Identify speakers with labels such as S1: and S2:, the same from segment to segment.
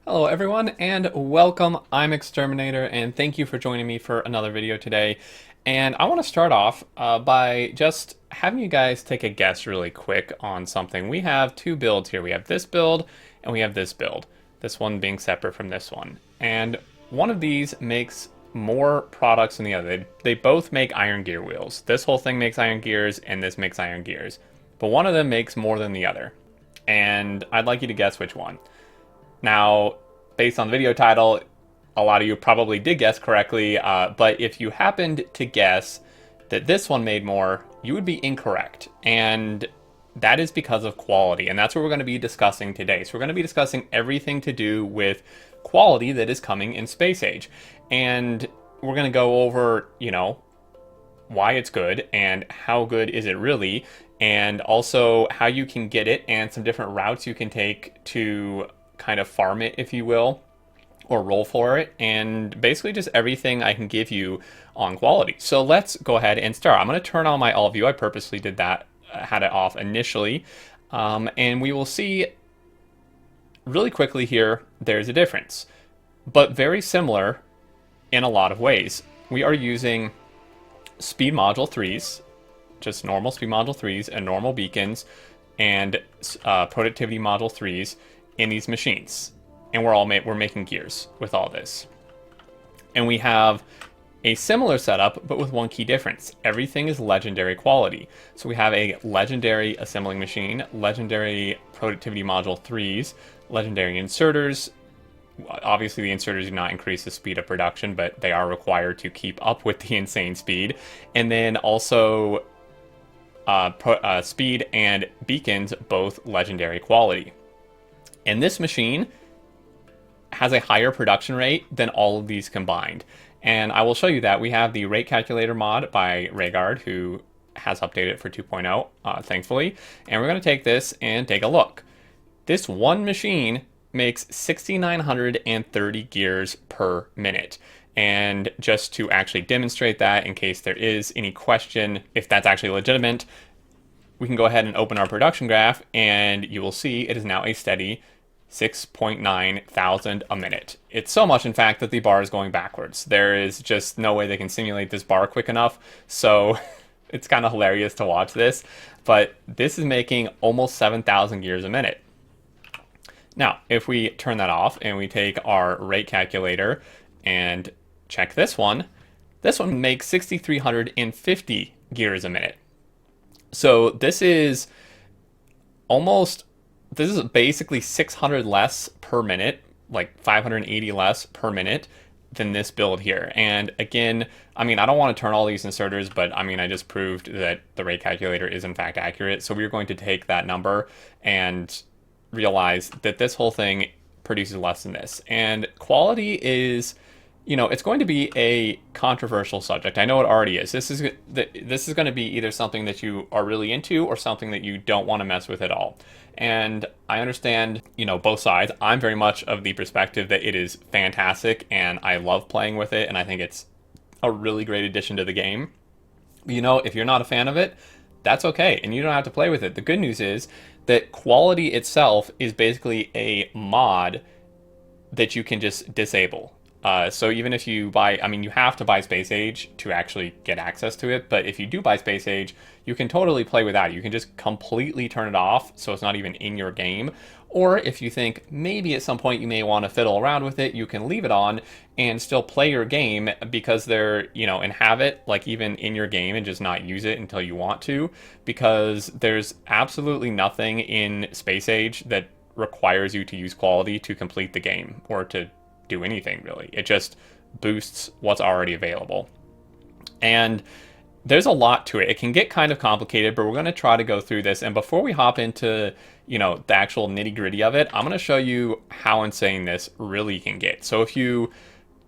S1: Hello everyone and welcome. I'm Exterminator and thank you for joining me for another video today. And I want to start off by just having you guys take a guess really quick on something. We have two builds here. We have this build and we have this build. This one being separate from this one. And one of these makes more products than the other. They both make iron gear wheels. This whole thing makes iron gears and this makes iron gears. But one of them makes more than the other. And I'd like you to guess which one. Now, based on the video title, a lot of you probably did guess correctly, but if you happened to guess that this one made more, you would be incorrect. And that is because of quality, and that's what we're going to be discussing today. So we're going to be discussing everything to do with quality that is coming in Space Age. And we're going to go over, why it's good and how good is it really, and also how you can get it and some different routes you can take to kind of farm it, if you will, or roll for it, and basically just everything I can give you on quality. So let's go ahead and start. I'm going to turn on my all view. I purposely did that, had it off initially, and we will see really quickly here there's a difference, but very similar in a lot of ways. We are using speed module 3s, just normal speed module 3s and normal beacons, and productivity module 3s in these machines, and we're making gears with all this. And we have a similar setup, but with one key difference. Everything is legendary quality. So we have a legendary assembling machine, legendary productivity module 3s, legendary inserters. Obviously the inserters do not increase the speed of production, but they are required to keep up with the insane speed. And then also speed and beacons, both legendary quality. And this machine has a higher production rate than all of these combined. And I will show you that. We have the rate calculator mod by Rhaegar, who has updated it for 2.0, thankfully. And we're going to take this and take a look. This one machine makes 6,930 gears per minute. And just to actually demonstrate that, in case there is any question if that's actually legitimate, we can go ahead and open our production graph, and you will see it is now a steady 6.9 thousand a minute. It's so much, in fact, that the bar is going backwards. There is just no way they can simulate this bar quick enough, so it's kind of hilarious to watch this. But this is making almost 7,000 gears a minute. Now, if we turn that off and we take our rate calculator and check this one makes 6,350 gears a minute. So this is basically 600 less per minute, like 580 less per minute than this build here. And again, I don't want to turn all these inserters, but I just proved that the rate calculator is in fact accurate. So we're going to take that number and realize that this whole thing produces less than this. And quality is, it's going to be a controversial subject. I know it already is. This is going to be either something that you are really into or something that you don't want to mess with at all. And I understand, both sides. I'm very much of the perspective that it is fantastic and I love playing with it, and I think it's a really great addition to the game. But, if you're not a fan of it, that's okay, and you don't have to play with it. The good news is that quality itself is basically a mod that you can just disable. So even if you buy, you have to buy Space Age to actually get access to it, but if you do buy Space Age, you can totally play without it. You can just completely turn it off so it's not even in your game. Or if you think maybe at some point you may want to fiddle around with it, you can leave it on and still play your game because they're, and have it like even in your game and just not use it until you want to, because there's absolutely nothing in Space Age that requires you to use quality to complete the game or to do anything really. It just boosts what's already available. And there's a lot to it. It can get kind of complicated, but we're going to try to go through this. And before we hop into, the actual nitty gritty of it, I'm going to show you how insane this really can get. So if you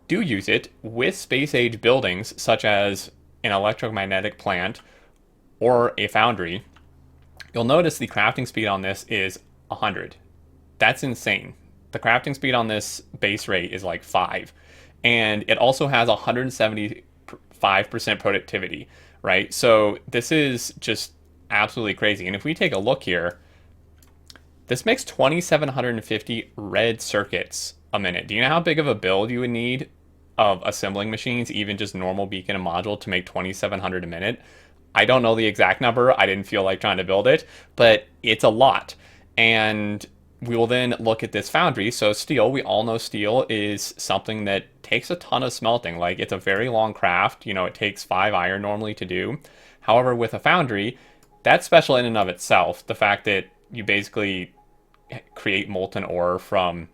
S1: do use it with Space Age buildings, such as an electromagnetic plant or a foundry, you'll notice the crafting speed on this is 100. That's insane. The crafting speed on this base rate is like 5. And it also has 175% productivity, right? So this is just absolutely crazy. And if we take a look here, this makes 2,750 red circuits a minute. Do you know how big of a build you would need of assembling machines, even just normal beacon and module, to make 2,700 a minute? I don't know the exact number. I didn't feel like trying to build it, but it's a lot. And we will then look at this foundry. So steel, we all know steel is something that takes a ton of smelting. Like, it's a very long craft. You know, it takes 5 iron normally to do. However, with a foundry, that's special in and of itself. The fact that you basically create molten ore from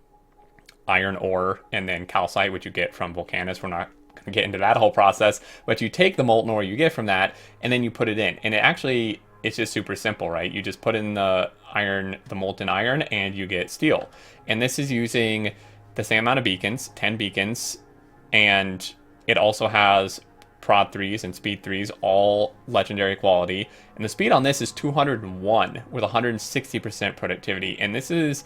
S1: iron ore and then calcite, which you get from volcanics. We're not going to get into that whole process, but you take the molten ore you get from that and then you put it in. And it actually, it's just super simple, right? You just put in the iron, the molten iron, and you get steel. And this is using the same amount of beacons, 10 beacons, and it also has prod 3s and speed 3s, all legendary quality. And the speed on this is 201 with 160% productivity. And this is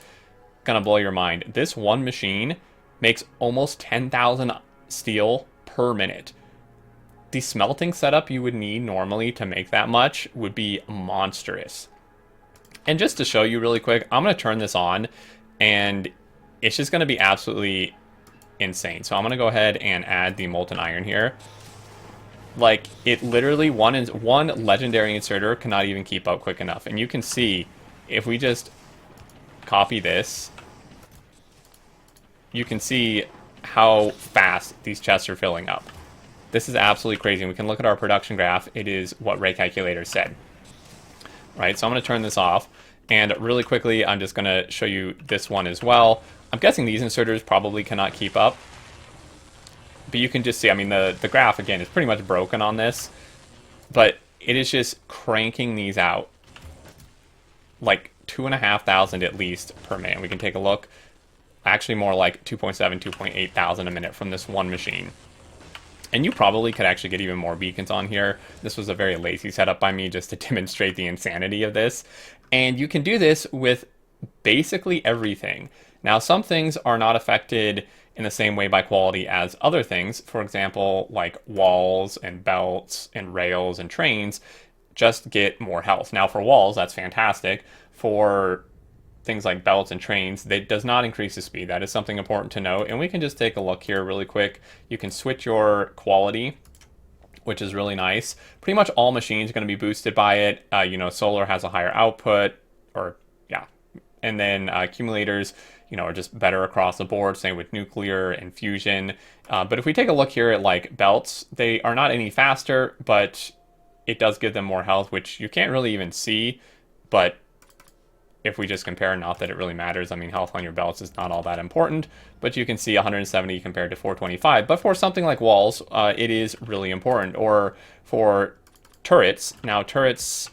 S1: gonna blow your mind. This one machine makes almost 10,000 steel per minute. The smelting setup you would need normally to make that much would be monstrous. And just to show you really quick, I'm gonna turn this on and it's just gonna be absolutely insane. So I'm gonna go ahead and add the molten iron here. Like, it literally, one legendary inserter cannot even keep up quick enough. And you can see, if we just copy this, you can see how fast these chests are filling up. This is absolutely crazy. We can look at our production graph. It is what Ray Calculator said. Right, so I'm going to turn this off. And really quickly, I'm just going to show you this one as well. I'm guessing these inserters probably cannot keep up. But you can just see, I mean, the graph, again, is pretty much broken on this. But it is just cranking these out. Like 2,500 at least per minute. We can take a look. Actually more like 2.7, 2.8 thousand a minute from this one machine. And you probably could actually get even more beacons on here. This was a very lazy setup by me just to demonstrate the insanity of this. And you can do this with basically everything. Now, some things are not affected in the same way by quality as other things. For example, like walls and belts and rails and trains just get more health. Now, for walls, that's fantastic. For things like belts and trains, that does not increase the speed. That is something important to note. And we can just take a look here really quick. You can switch your quality, which is really nice. Pretty much all machines are going to be boosted by it. You know, solar has a higher output, or yeah. And then accumulators, you know, are just better across the board. Same with nuclear and fusion. But if we take a look here at like belts, they are not any faster, but it does give them more health, which you can't really even see. But if we just compare, not that it really matters. I mean, health on your belts is not all that important, but you can see 170 compared to 425. But for something like walls, it is really important. Or for turrets, now turrets,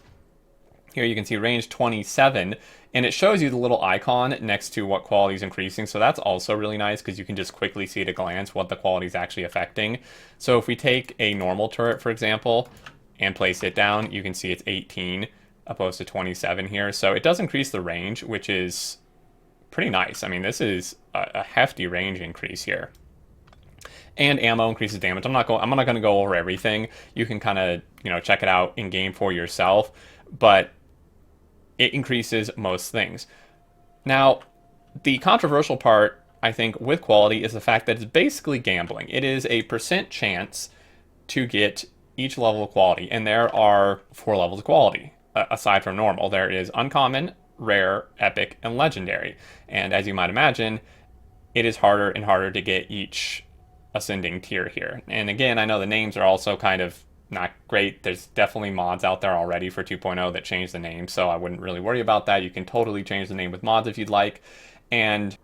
S1: here you can see range 27, and it shows you the little icon next to what quality is increasing. So that's also really nice because you can just quickly see at a glance what the quality is actually affecting. So if we take a normal turret, for example, and place it down, you can see it's 18 opposed to 27 here. So it does increase the range, which is pretty nice. I mean, this is a hefty range increase here. And ammo increases damage. I'm not going to go over everything. You can kind of, you know, check it out in game for yourself, but it increases most things. Now, the controversial part, I think, with quality is the fact that it's basically gambling. It is a % chance to get each level of quality, and there are 4 levels of quality. Aside from normal, there is uncommon, rare, epic, and legendary. And as you might imagine, it is harder and harder to get each ascending tier here. And again, I know the names are also kind of not great. There's definitely mods out there already for 2.0 that change the name, so I wouldn't really worry about that. You can totally change the name with mods if you'd like. And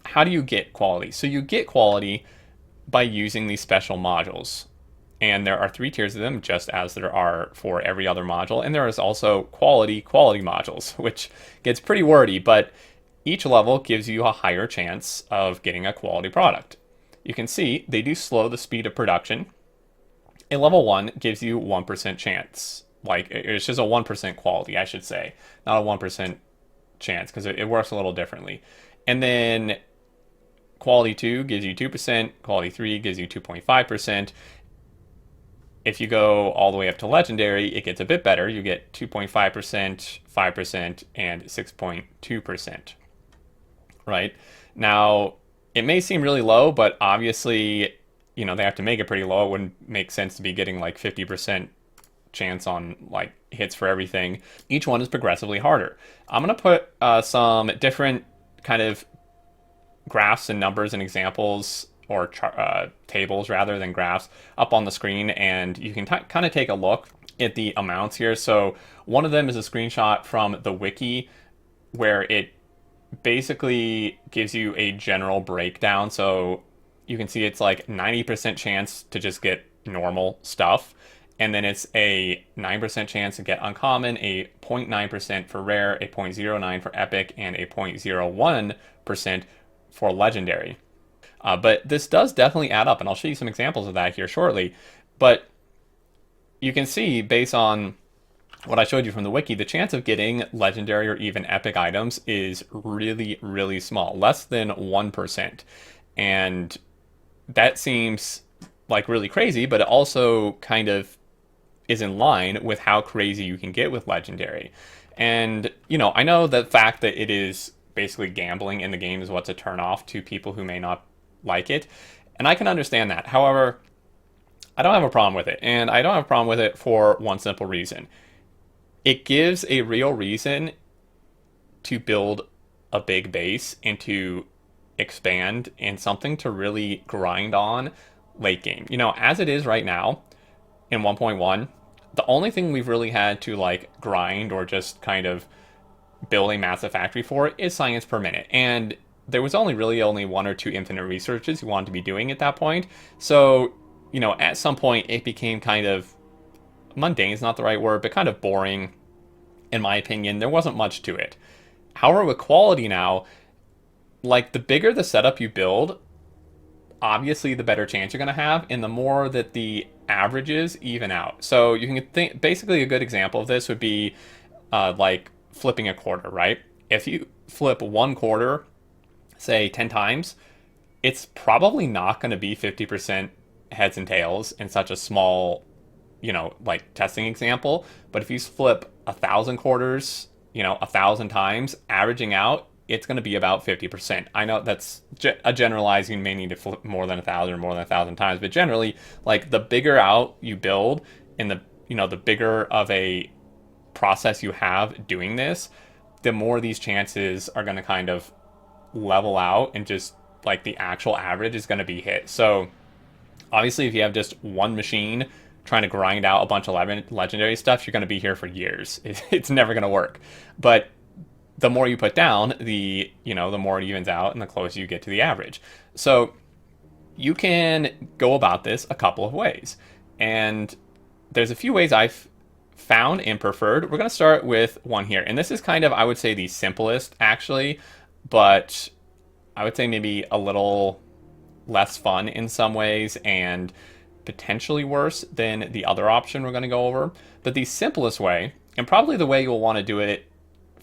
S1: how do you get quality? So you get quality by using these special modules. And there are 3 tiers of them, just as there are for every other module. And there is also quality modules, which gets pretty wordy, but each level gives you a higher chance of getting a quality product. You can see they do slow the speed of production. A level 1 gives you 1% chance. Like, it's just a 1% quality, I should say. Not a 1% chance, because it works a little differently. And then quality 2 gives you 2%. Quality 3 gives you 2.5%. If you go all the way up to legendary, it gets a bit better. You get 2.5%, 5%, and 6.2%. right? Now, it may seem really low, but obviously, they have to make it pretty low. It wouldn't make sense to be getting like 50% chance on like hits for everything. Each one is progressively harder. I'm going to put some different kind of graphs and numbers and examples or tables rather than graphs up on the screen, and you can kind of take a look at the amounts here. So one of them is a screenshot from the wiki where it basically gives you a general breakdown. So you can see it's like 90% chance to just get normal stuff. And then it's a 9% chance to get uncommon, a 0.9% for rare, a 0.09 for epic, and a 0.01% for legendary. But this does definitely add up, and I'll show you some examples of that here shortly. But you can see, based on what I showed you from the wiki, the chance of getting legendary or even epic items is really, really small, less than 1%. And that seems like really crazy, but it also kind of is in line with how crazy you can get with legendary. And, I know the fact that it is basically gambling in the game is what's a turnoff to people who may not like it. And I can understand that. However, I don't have a problem with it. And I don't have a problem with it for one simple reason. It gives a real reason to build a big base and to expand and something to really grind on late game. As it is right now in 1.1, the only thing we've really had to like grind or just kind of build a massive factory for is science per minute. And there was only one or two infinite researches you wanted to be doing at that point. So, at some point it became kind of mundane is not the right word, but kind of boring, in my opinion. There wasn't much to it. However, with quality now, like the bigger the setup you build, obviously the better chance you're going to have, and the more that the averages even out. So you can think, basically a good example of this would be like flipping a quarter, right? If you flip one quarter, say 10 times, it's probably not going to be 50% heads and tails in such a small, like testing example. But if you flip 1,000 quarters, 1,000 times, averaging out, it's going to be about 50%. I know that's a generalizing. You may need to flip more than 1,000 or more than 1,000 times, but generally, like the bigger out you build and the bigger of a process you have doing this, the more these chances are going to kind of level out, and just like the actual average is going to be hit. So obviously, if you have just one machine trying to grind out a bunch of legendary stuff, you're going to be here for years. It's never going to work. But the more you put down, the more it evens out and the closer you get to the average. So you can go about this a couple of ways. And there's a few ways I've found and preferred. We're going to start with one here. And this is kind of, I would say, the simplest actually, but I would say maybe a little less fun in some ways and potentially worse than the other option we're going to go over. But the simplest way, and probably the way you'll want to do it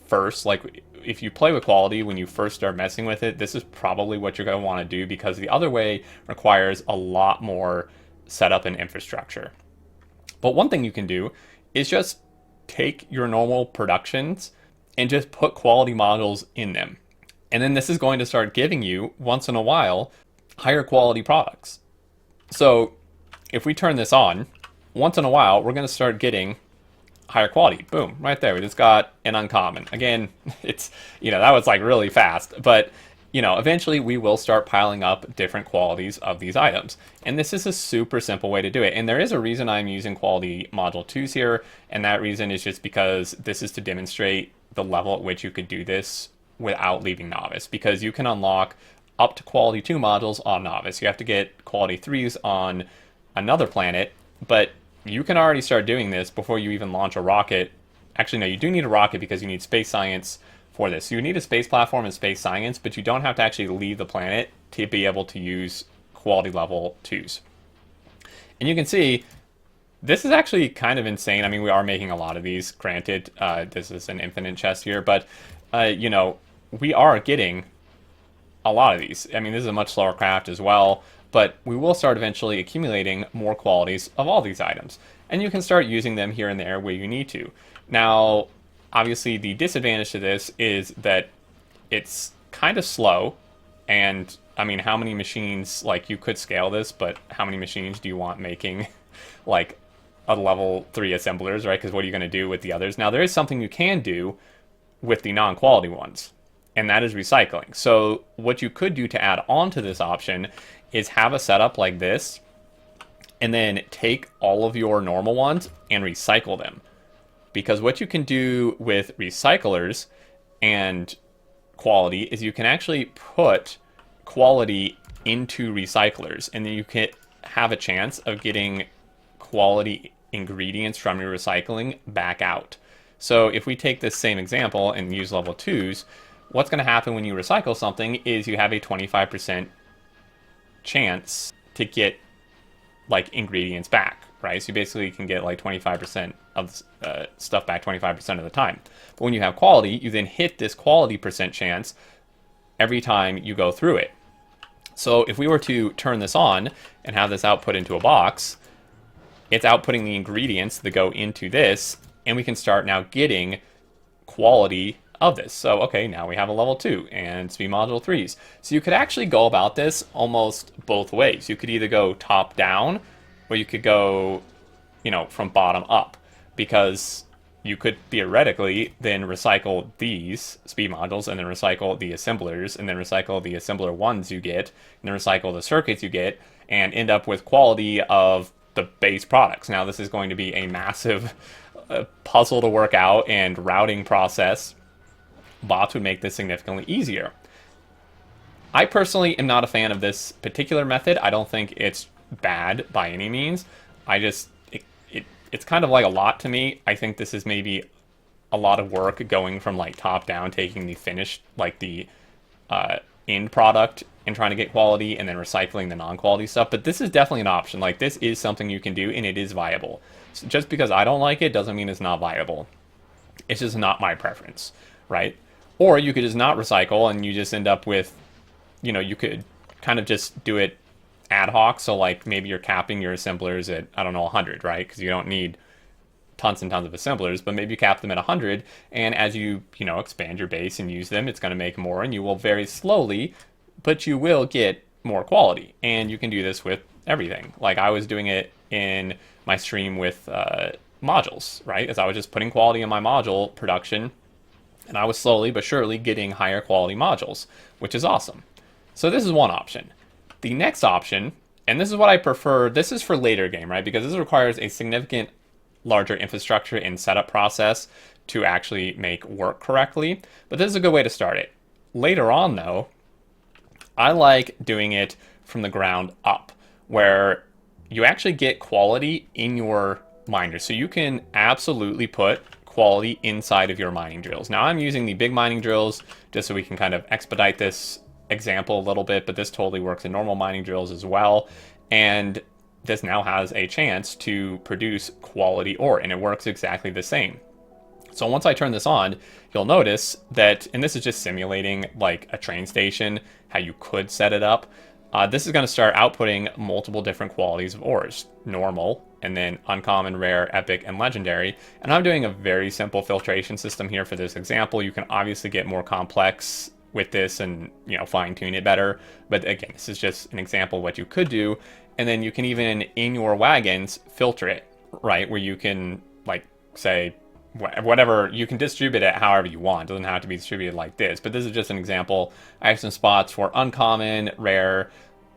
S1: first, like if you play with quality when you first start messing with it, this is probably what you're going to want to do, because the other way requires a lot more setup and infrastructure. But one thing you can do is just take your normal productions and just put quality modules in them. And then this is going to start giving you, once in a while, higher quality products. So if we turn this on, once in a while, we're going to start getting higher quality. Boom, right there. We just got an uncommon. Again, it's, that was like really fast. But, eventually we will start piling up different qualities of these items. And this is a super simple way to do it. And there is a reason I'm using quality module 2s here. And that reason is just because this is to demonstrate the level at which you could do this without leaving novice. Because you can unlock up to quality 2 modules on novice. You have to get quality 3s on another planet. But you can already start doing this before you even launch a rocket. Actually, no, you do need a rocket because you need space science for this. So you need a space platform and space science, but you don't have to actually leave the planet to be able to use quality level 2s. And you can see this is actually kind of insane. I mean, we are making a lot of these, granted. This is an infinite chest here, but, we are getting a lot of these. I mean, this is a much slower craft as well, but we will start eventually accumulating more qualities of all these items. And you can start using them here and there where you need to. Now, obviously, the disadvantage to this is that it's kind of slow. And I mean, how many machines, like, you could scale this, but how many machines do you want making like a level 3 assemblers, right? Because what are you going to do with the others? Now, there is something you can do with the non-quality ones, and that is recycling. So what you could do to add on to this option is have a setup like this, and then take all of your normal ones and recycle them. Because what you can do with recyclers and quality is you can actually put quality into recyclers, and then you can have a chance of getting quality ingredients from your recycling back out. So if we take this same example and use level 2s, what's going to happen when you recycle something is you have a 25% chance to get like ingredients back, right? So you basically can get like 25% of stuff back 25% of the time. But when you have quality, you then hit this quality percent chance every time you go through it. So if we were to turn this on and have this output into a box, it's outputting the ingredients that go into this, and we can start now getting quality of this. So, okay, now we have a level 2 and speed module 3s. So you could actually go about this almost both ways. You could either go top down, or you could go, from bottom up, because you could theoretically then recycle these speed modules, and then recycle the assemblers, and then recycle the assembler ones you get, and then recycle the circuits you get, and end up with quality of the base products. Now, this is going to be a massive puzzle to work out and routing process. Bots would make this significantly easier. I personally am not a fan of this particular method. I don't think it's bad by any means. It's kind of like a lot to me. I think this is maybe a lot of work going from like top down, taking the finished, like the end product and trying to get quality, and then recycling the non-quality stuff. But this is definitely an option. Like, this is something you can do, and it is viable. So just because I don't like it doesn't mean it's not viable. It's just not my preference, right? Or you could just not recycle, and you just end up with, you could kind of just do it ad hoc. So like maybe you're capping your assemblers at, I don't know, 100, right? Because you don't need tons and tons of assemblers, but maybe you cap them at 100, and as you expand your base and use them, it's going to make more, and you will very slowly, but you will get more quality. And you can do this with everything. Like, I was doing it in my stream with modules, right? As I was just putting quality in my module production, and I was slowly but surely getting higher quality modules, which is awesome. So this is one option. The next option, and this is what I prefer, this is for later game, right? Because this requires a significant larger infrastructure and setup process to actually make work correctly. But this is a good way to start it. Later on, though, I like doing it from the ground up, where you actually get quality in your miner. So you can absolutely put quality inside of your mining drills. Now, I'm using the big mining drills just so we can kind of expedite this example a little bit, but this totally works in normal mining drills as well. And this now has a chance to produce quality ore, and it works exactly the same. So once I turn this on, you'll notice that, and this is just simulating like a train station, how you could set it up. This is going to start outputting multiple different qualities of ores, normal, and then uncommon, rare, epic, and legendary. And I'm doing a very simple filtration system here for this example. You can obviously get more complex with this and fine tune it better. But again, this is just an example of what you could do. And then you can even in your wagons filter it, right? Where you can like say whatever, you can distribute it however you want. It doesn't have to be distributed like this, but this is just an example. I have some spots for uncommon, rare,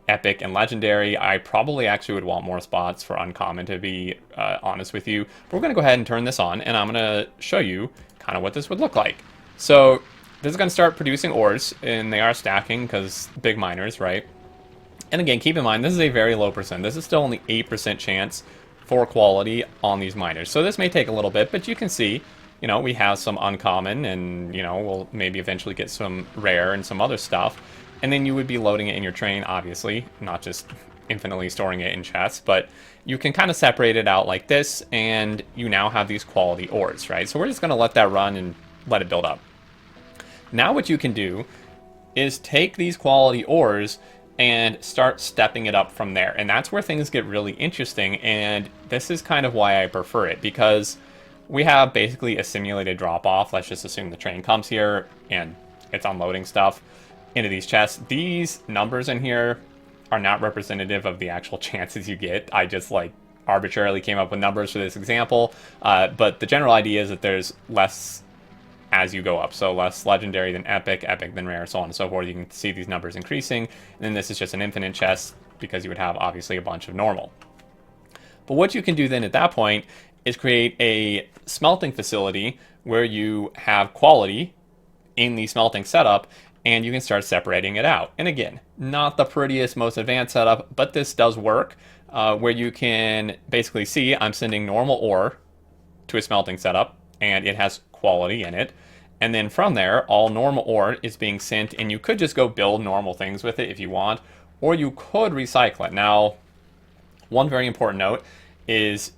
S1: epic, and legendary. I probably actually would want more spots for uncommon, to be honest with you. But we're going to go ahead and turn this on, and I'm going to show you kind of what this would look like. So this is going to start producing ores, and they are stacking because big miners, right? And again, keep in mind, this is a very low percent. This is still only 8% chance for quality on these miners. So this may take a little bit, but you can see, we have some uncommon, and, we'll maybe eventually get some rare and some other stuff. And then you would be loading it in your train, obviously, not just infinitely storing it in chests, but you can kind of separate it out like this, and you now have these quality ores, right? So we're just going to let that run and let it build up. Now what you can do is take these quality ores and start stepping it up from there. And that's where things get really interesting, and this is kind of why I prefer it, because we have basically a simulated drop-off. Let's just assume the train comes here and it's unloading stuff. into these chests. These numbers in here are not representative of the actual chances you get. I just like arbitrarily came up with numbers for this example, but the general idea is that there's less as you go up. So less legendary than epic, epic than rare, so on and so forth. You can see these numbers increasing, and then this is just an infinite chest because you would have obviously a bunch of normal. But what you can do then at that point is create a smelting facility where you have quality in the smelting setup, and you can start separating it out. And again, not the prettiest, most advanced setup, but this does work, where you can basically see I'm sending normal ore to a smelting setup, and it has quality in it. And then from there, all normal ore is being sent, and you could just go build normal things with it if you want, or you could recycle it. Now, one very important note is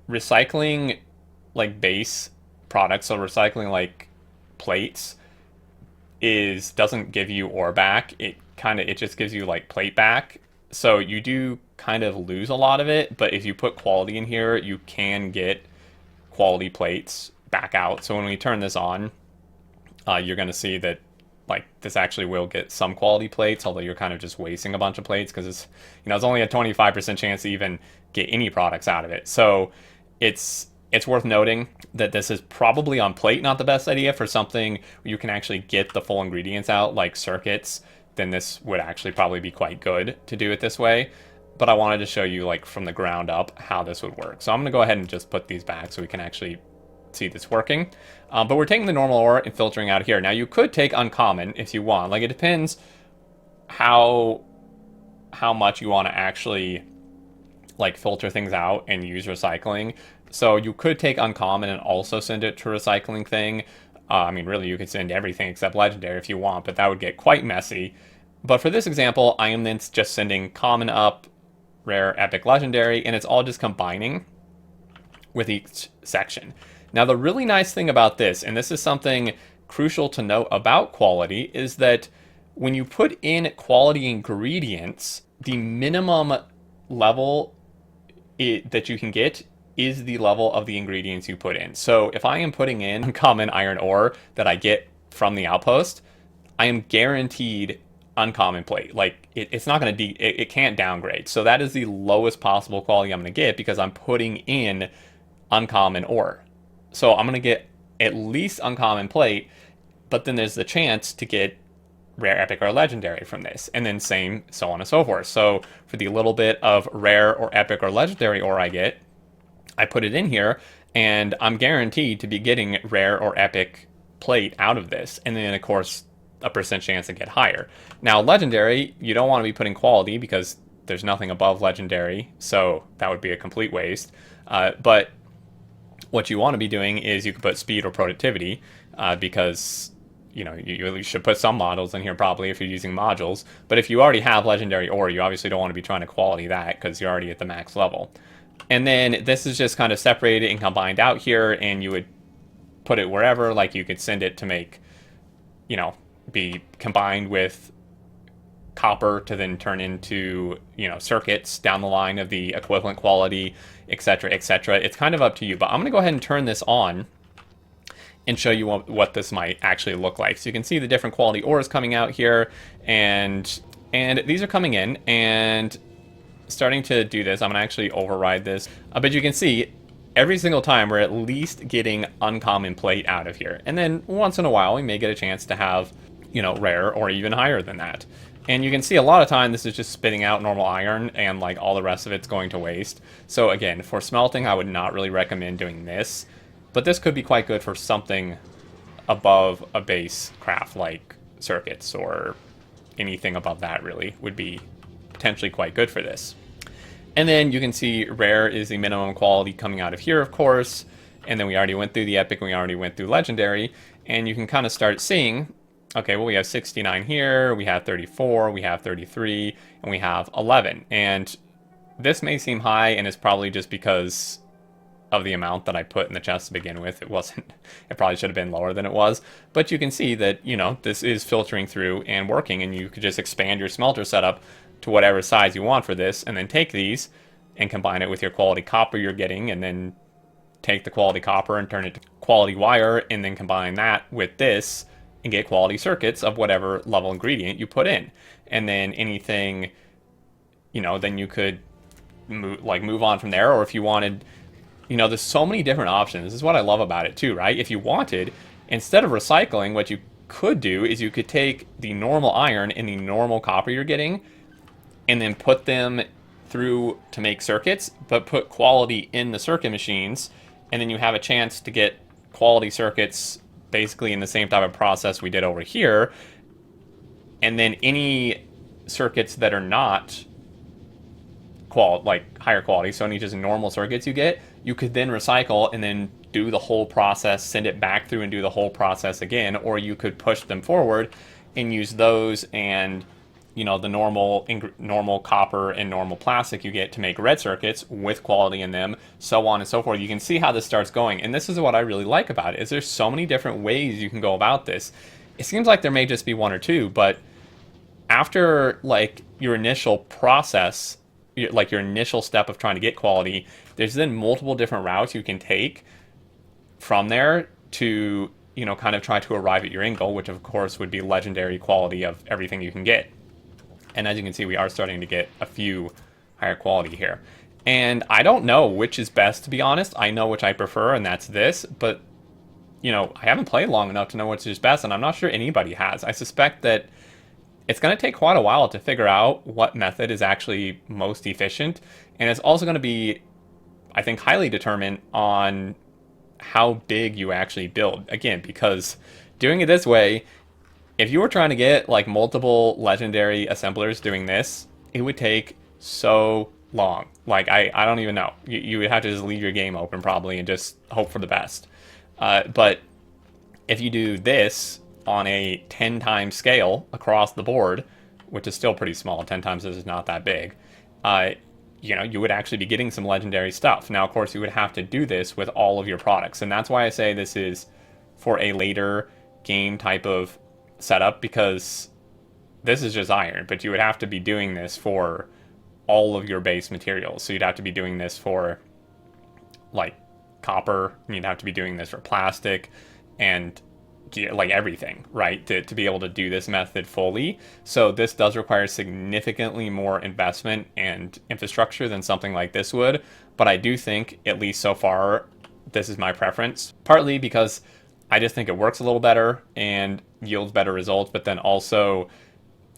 S1: recycling like base products, so recycling like plates doesn't give you ore back. It just gives you like plate back. So you do kind of lose a lot of it, but if you put quality in here, you can get quality plates back out. So when we turn this on, you're going to see that like this actually will get some quality plates, although you're kind of just wasting a bunch of plates because it's, it's only a 25% chance to even get any products out of it. So it's worth noting that this is probably on plate not the best idea. For something where you can actually get the full ingredients out, like circuits, then this would actually probably be quite good to do it this way. But I wanted to show you like from the ground up how this would work. So I'm going to go ahead and just put these back so we can actually see this working. But we're taking the normal ore and filtering out here. Now you could take uncommon if you want. Like it depends how much you want to actually like filter things out and use recycling. So you could take uncommon and also send it to a recycling thing. I mean, really, you could send everything except legendary if you want, but that would get quite messy. But for this example, I am then just sending common up, rare, epic, legendary, and it's all just combining with each section. Now, the really nice thing about this, and this is something crucial to note about quality, is that when you put in quality ingredients, the minimum level that you can get is the level of the ingredients you put in. So if I am putting in common iron ore that I get from the outpost, I am guaranteed uncommon plate. Like it's not going to it can't downgrade. So that is the lowest possible quality I'm going to get because I'm putting in uncommon ore. So I'm going to get at least uncommon plate, but then there's the chance to get rare, epic, or legendary from this, and then same, so on and so forth. So for the little bit of rare or epic or legendary ore I get, I put it in here, and I'm guaranteed to be getting rare or epic plate out of this, and then of course a percent chance to get higher. Now legendary, you don't want to be putting quality because there's nothing above legendary, so that would be a complete waste. But what you want to be doing is you could put speed or productivity because you should put some models in here probably if you're using modules. But if you already have legendary ore, you obviously don't want to be trying to quality that because you're already at the max level. And then this is just kind of separated and combined out here, and you would put it wherever. Like you could send it to make, be combined with copper to then turn into, circuits down the line of the equivalent quality, etc., etc. It's kind of up to you, but I'm going to go ahead and turn this on and show you what this might actually look like. So you can see the different quality ores coming out here, and these are coming in, and starting to do this, I'm going to actually override this. But you can see every single time we're at least getting uncommon plate out of here. And then once in a while, we may get a chance to have, rare or even higher than that. And you can see a lot of time this is just spitting out normal iron and like all the rest of it's going to waste. So again, for smelting, I would not really recommend doing this. But this could be quite good for something above a base craft like circuits or anything above that really would be potentially quite good for this. And then you can see rare is the minimum quality coming out of here, of course. And then we already went through the epic, and we already went through legendary. And you can kind of start seeing, okay, well, we have 69 here, we have 34, we have 33, and we have 11. And this may seem high, and it's probably just because of the amount that I put in the chest to begin with. It probably should have been lower than it was. But you can see that, this is filtering through and working, and you could just expand your smelter setup to whatever size you want for this, and then take these and combine it with your quality copper you're getting, and then take the quality copper and turn it to quality wire, and then combine that with this, and get quality circuits of whatever level ingredient you put in. And then anything, then you could move on from there. Or if you wanted, there's so many different options. This is what I love about it too, right? If you wanted, instead of recycling, what you could do is you could take the normal iron and the normal copper you're getting and then put them through to make circuits, but put quality in the circuit machines, and then you have a chance to get quality circuits basically in the same type of process we did over here. And then any circuits that are not higher quality, so any just normal circuits you get, you could then recycle and then do the whole process, send it back through and do the whole process again. Or you could push them forward and use those and the normal copper and normal plastic you get to make red circuits with quality in them, so on and so forth. You can see how this starts going, and this is what I really like about it, is there's so many different ways you can go about this. It seems like there may just be one or two, but after your initial process, your initial step of trying to get quality, there's then multiple different routes you can take from there to kind of try to arrive at your end goal, which of course would be legendary quality of everything you can get. And as you can see, we are starting to get a few higher quality here. And I don't know which is best, to be honest. I know which I prefer, and that's this. But, I haven't played long enough to know which is best, and I'm not sure anybody has. I suspect that it's going to take quite a while to figure out what method is actually most efficient. And it's also going to be, I think, highly determined on how big you actually build. Again, because doing it this way, if you were trying to get multiple legendary assemblers doing this, it would take so long. I don't even know. You would have to just leave your game open probably and just hope for the best. But if you do this on a 10 times scale across the board, which is still pretty small, 10 times is not that big, you would actually be getting some legendary stuff. Now, of course, you would have to do this with all of your products. And that's why I say this is for a later game type of setup, because this is just iron, but you would have to be doing this for all of your base materials. So you'd have to be doing this for copper, and you'd have to be doing this for plastic and everything, right, to be able to do this method fully. So this does require significantly more investment and infrastructure than something like this would. But I do think, at least so far, this is my preference, partly because I just think it works a little better and yields better results, but then also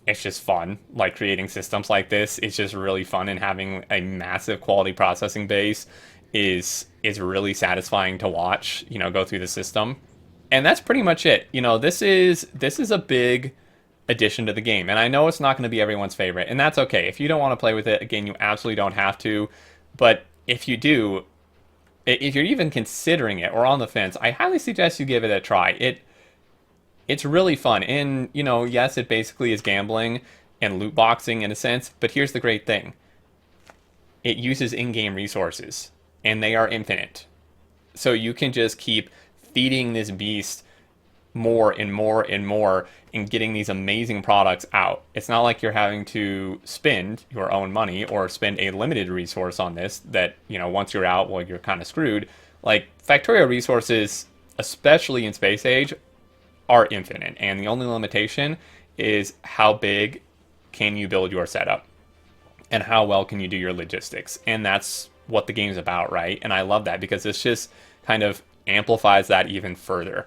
S1: it's just fun. Creating systems like this, it's just really fun, and having a massive quality processing base is really satisfying to watch, go through the system. And that's pretty much it. This is a big addition to the game, and I know it's not going to be everyone's favorite, and that's okay. If you don't want to play with it, again, you absolutely don't have to. But if you do, if you're even considering it or on the fence, I highly suggest you give it a try. It's really fun. And, yes, it basically is gambling and loot boxing in a sense, but here's the great thing. It uses in-game resources, and they are infinite. So you can just keep feeding this beast more and more and more and getting these amazing products out. It's not like you're having to spend your own money or spend a limited resource on this that, once you're out, well, you're kind of screwed. Factorio resources, especially in Space Age, are infinite, and the only limitation is how big can you build your setup and how well can you do your logistics. And that's what the game's about, right? And I love that because it's just kind of amplifies that even further.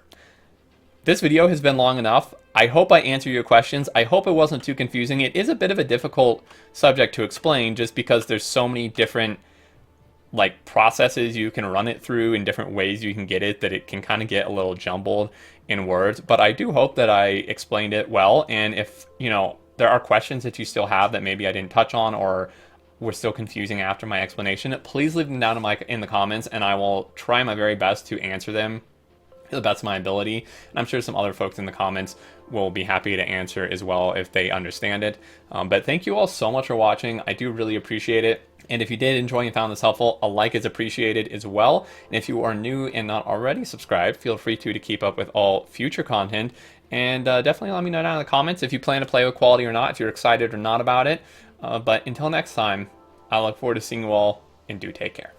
S1: This video has been long enough. I hope I answered your questions. I hope it wasn't too confusing. It is a bit of a difficult subject to explain just because there's so many different processes you can run it through in different ways you can get it that it can kind of get a little jumbled in words. But I do hope that I explained it well. And if, there are questions that you still have that maybe I didn't touch on or were still confusing after my explanation, please leave them down in the comments, and I will try my very best to answer them to the best of my ability. And I'm sure some other folks in the comments will be happy to answer as well if they understand it. But thank you all so much for watching. I do really appreciate it. And if you did enjoy and found this helpful, a like is appreciated as well. And if you are new and not already subscribed, feel free to keep up with all future content. And definitely let me know down in the comments if you plan to play with quality or not, if you're excited or not about it. But until next time, I look forward to seeing you all, and do take care.